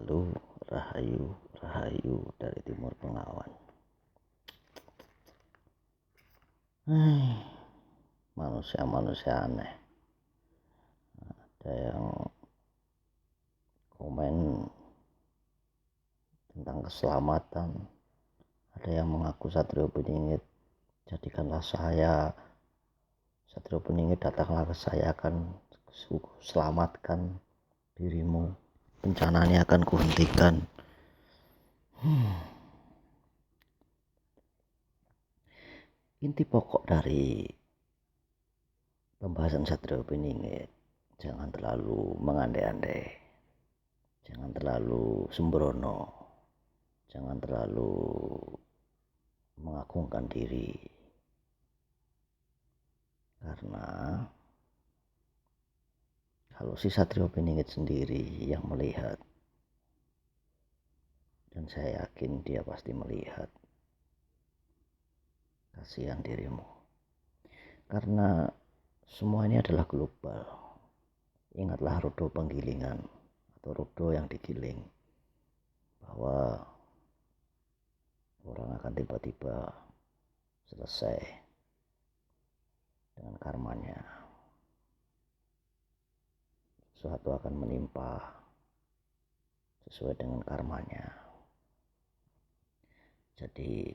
Halo, rahayu, rahayu dari Timur Bengawan. Manusia-manusia aneh. Ada yang komen tentang keselamatan. Ada yang mengaku Satrio Beninggit, jadikanlah saya. Satrio Beninggit, datanglah ke saya, akan selamatkan dirimu. Bencana ini akan kuhentikan. Inti pokok dari pembahasan Satrio Beninggit, jangan terlalu mengandai-andai, jangan terlalu sembrono, jangan terlalu mengagungkan diri, karena kalau si Satrio Beninggit sendiri yang melihat, dan saya yakin dia pasti melihat, kasihan dirimu, karena semua ini adalah global. Ingatlah roda penggilingan atau roda yang digiling, bahwa orang akan tiba-tiba selesai dengan karmanya. Sesuatu akan menimpa sesuai dengan karmanya. Jadi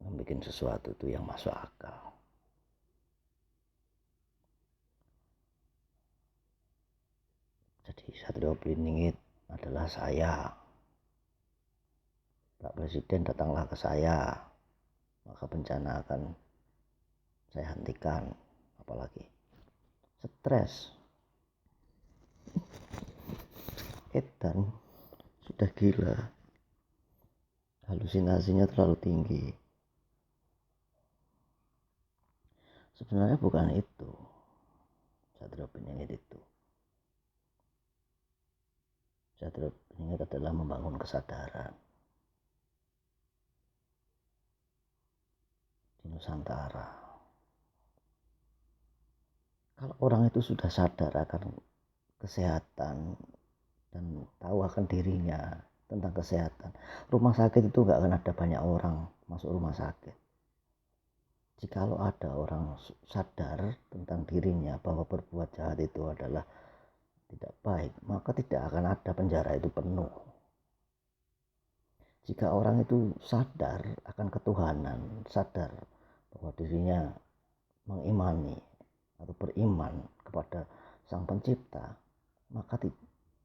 membuat sesuatu itu yang masuk akal. Jadi Satrio Beninggit adalah saya. Pak Presiden, datanglah ke saya, maka bencana akan saya hentikan. Apalagi stres, edan, sudah gila, halusinasinya terlalu tinggi. Sebenarnya bukan itu Satrio Beninggit itu. Satrio Beninggit adalah membangun kesadaran di Nusantara. Kalau orang itu sudah sadar akan kesehatan dan tahu akan dirinya tentang kesehatan, rumah sakit itu gak akan ada banyak orang masuk rumah sakit. Jikalau ada orang sadar tentang dirinya bahwa berbuat jahat itu adalah tidak baik, maka tidak akan ada penjara itu penuh. Jika orang itu sadar akan ketuhanan, sadar bahwa dirinya mengimani atau beriman kepada Sang Pencipta, maka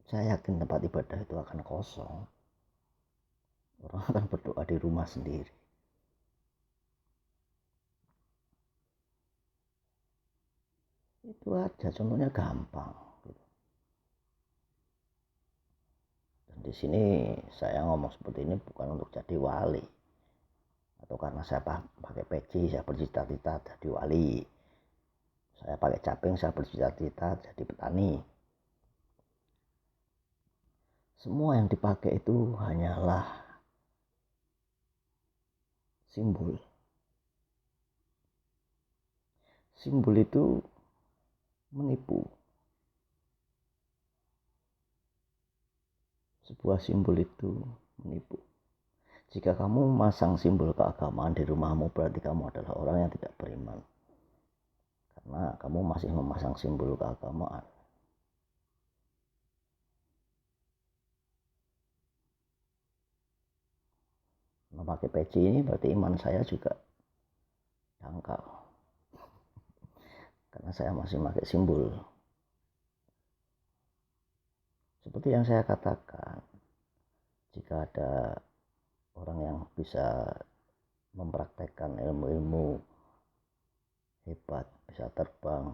saya yakin tempat ibadah itu akan kosong. Orang akan berdoa di rumah sendiri. Itu aja, contohnya gampang. Dan di sini saya ngomong seperti ini bukan untuk jadi wali, atau karena saya pakai peci saya bercita-cita jadi wali. Saya pakai caping saya bercita-cita jadi petani. Semua yang dipakai itu hanyalah simbol. Simbol itu menipu. Sebuah simbol itu menipu. Jika kamu memasang simbol keagamaan di rumahmu, berarti kamu adalah orang yang tidak beriman. Karena kamu masih memasang simbol keagamaan. Memakai peci ini berarti iman saya juga dangkal. Karena saya masih memakai simbol. Seperti yang saya katakan, jika ada orang yang bisa mempraktekkan ilmu-ilmu hebat, bisa terbang,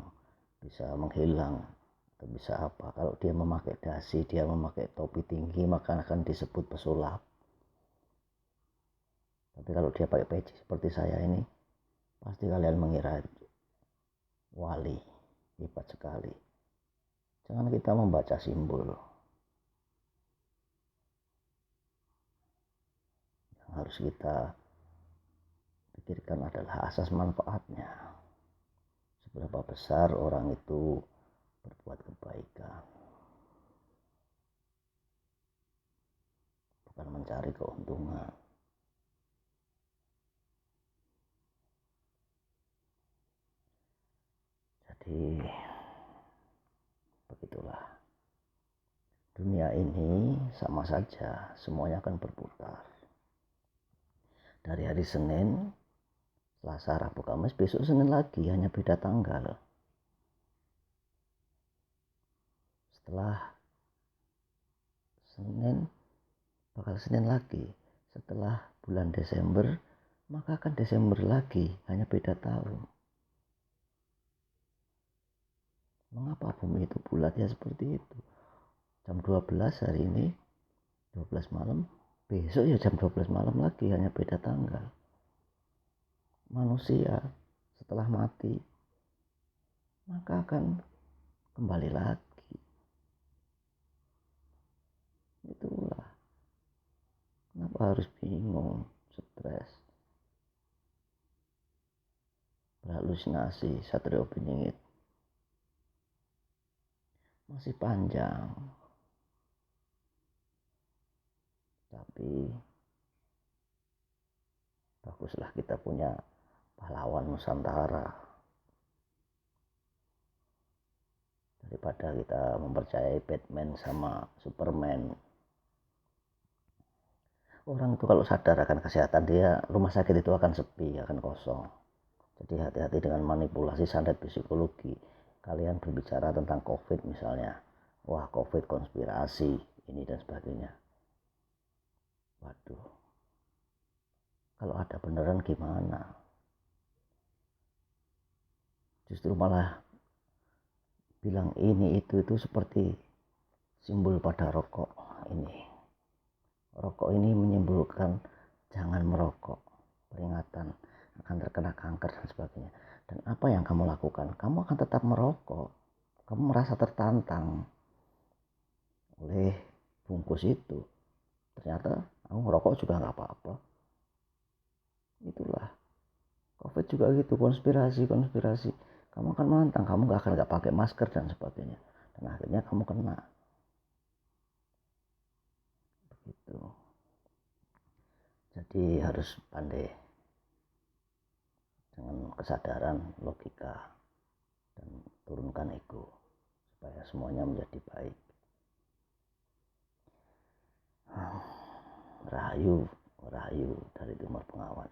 bisa menghilang, atau bisa apa, kalau dia memakai dasi, dia memakai topi tinggi, maka akan disebut pesulap. Tapi kalau dia pakai peci seperti saya ini, pasti kalian mengira wali, hebat sekali. Jangan kita membaca simbol. Yang harus kita pikirkan adalah asas manfaatnya. Seberapa besar orang itu berbuat kebaikan. bukan mencari keuntungan. Jadi begitulah, dunia ini sama saja, semuanya akan berputar. Dari hari Senin, Selasa, Rabu, Kamis, besok Senin lagi, hanya beda tanggal. Setelah Senin bakal Senin lagi. Setelah bulan Desember, maka akan Desember lagi, hanya beda tahun. Mengapa bumi itu bulat? Ya seperti itu. Jam 12 hari ini, 12 malam, besok ya jam 12 malam lagi, hanya beda tanggal. Manusia setelah mati, maka akan kembali lagi. Itulah. Kenapa harus bingung, stres, berhalusinasi, Satrio Piningit? Masih panjang. Tapi baguslah kita punya pahlawan Nusantara. Daripada kita mempercayai Batman sama Superman. Orang itu kalau sadar akan kesehatan dia, rumah sakit itu akan sepi, akan kosong. Jadi hati-hati dengan manipulasi santet psikologi. Kalian berbicara tentang COVID misalnya, wah COVID konspirasi, ini dan sebagainya. Waduh, kalau ada beneran gimana? Justru malah bilang ini itu seperti simbol pada rokok ini. Rokok ini menyimbolkan jangan merokok, peringatan akan terkena kanker dan sebagainya. Dan apa yang kamu lakukan? Kamu akan tetap merokok. Kamu merasa tertantang oleh bungkus itu. Ternyata kamu merokok juga nggak apa-apa. Itulah. COVID juga gitu, konspirasi. Kamu akan menantang, kamu nggak pakai masker dan sebagainya. Dan akhirnya kamu kena. Begitu. Jadi harus pandai dengan kesadaran, logika, dan turunkan ego supaya semuanya menjadi baik. Rahayu dari Timur Bengawan.